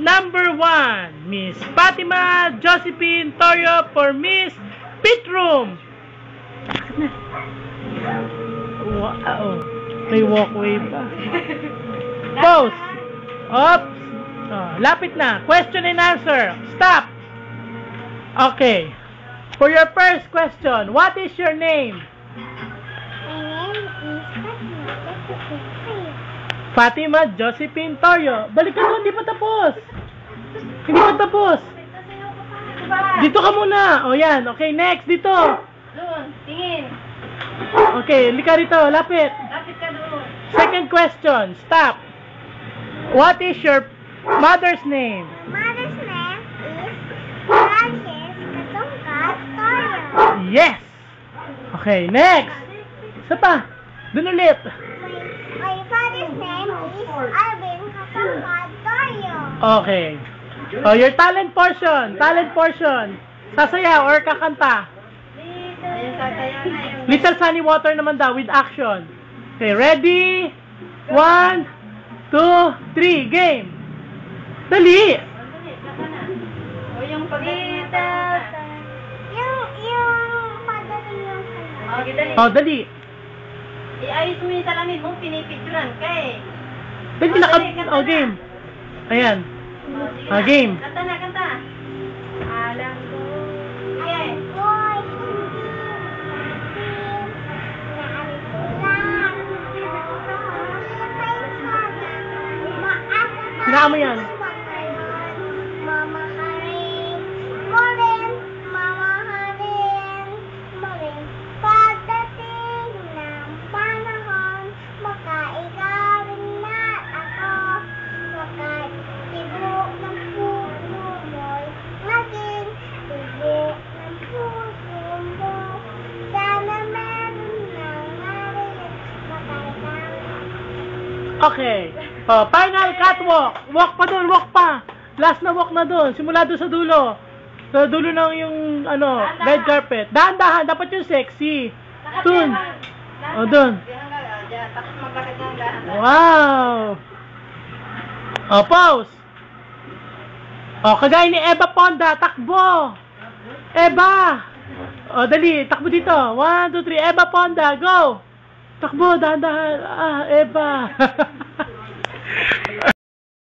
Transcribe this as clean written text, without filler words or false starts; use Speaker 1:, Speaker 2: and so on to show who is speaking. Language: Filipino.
Speaker 1: number 1, Miss Fatima Josephine Torio for Miss Pitroom. Wow. May walkway pa. Pause. Oops. Oh, lapit na. Question and answer. Stop. Okay. For your first question, what is your name?
Speaker 2: My name is
Speaker 1: Fatima Josephine Torio. Balik ka doon, hindi pa tapos. Hindi pa tapos. Dito ka muna. O yan, okay, next, dito.
Speaker 3: Doon, tingin.
Speaker 1: Okay, hindi ka rito, lapit.
Speaker 3: Lapit ka doon.
Speaker 1: Second question, stop. What is your mother's name?
Speaker 2: Mother's name is Frances Katungkat Torio.
Speaker 1: Yes! Okay, next. Isa pa. Doon ulit.
Speaker 2: My father's name is Alvin Katungkat Torio.
Speaker 1: Okay. Oh, your talent portion. Talent portion. Sasayaw or kakanta.
Speaker 3: Ayun, sasayaw na yung...
Speaker 1: Little Sunny Water naman daw with action. Okay, ready? 1, 2, 3, game. Dali.
Speaker 3: Dali, laka na. O yung pagdating na
Speaker 2: Yung padating yung
Speaker 3: O, gidali.
Speaker 1: Oh, dali.
Speaker 3: Iayos mo yung salamin mo, pinipicturan ka eh.
Speaker 1: Dali
Speaker 3: Oh,
Speaker 1: naka...
Speaker 3: dali, kanta
Speaker 1: Oh,
Speaker 3: na.
Speaker 1: game. Ayan.
Speaker 3: O, sige
Speaker 1: Ah,
Speaker 3: na.
Speaker 1: game.
Speaker 3: Kanta na, kanta. Alam ko. Sige.
Speaker 2: boy,
Speaker 1: Hinaan mo yan.
Speaker 2: Mama Haring, Morin, Mama Haring, Morin. Pagdating ng panahon, makaigawin na ako. Makatibok ng puso mo'y maging tibok ng puso mo. Sana meron ng marin, makaigawin.
Speaker 1: Okay. Oh, final catwalk. Walk pa doon, walk pa. Last na walk na doon. Simula doon sa dulo. Sa dulo ng yung ano, red carpet. Dahan-dahan, dapat yung sexy. Doon. Oh, doon.
Speaker 3: Tapos maglakad ng lahat.
Speaker 1: Wow. Oh, pause. Oh, kagaya ni Eva Ponda, takbo. Eva. Oh, dali, takbo dito. 1, 2, 3, Eva Ponda, go. Takbo, dahan-dahan. Ah, Eva.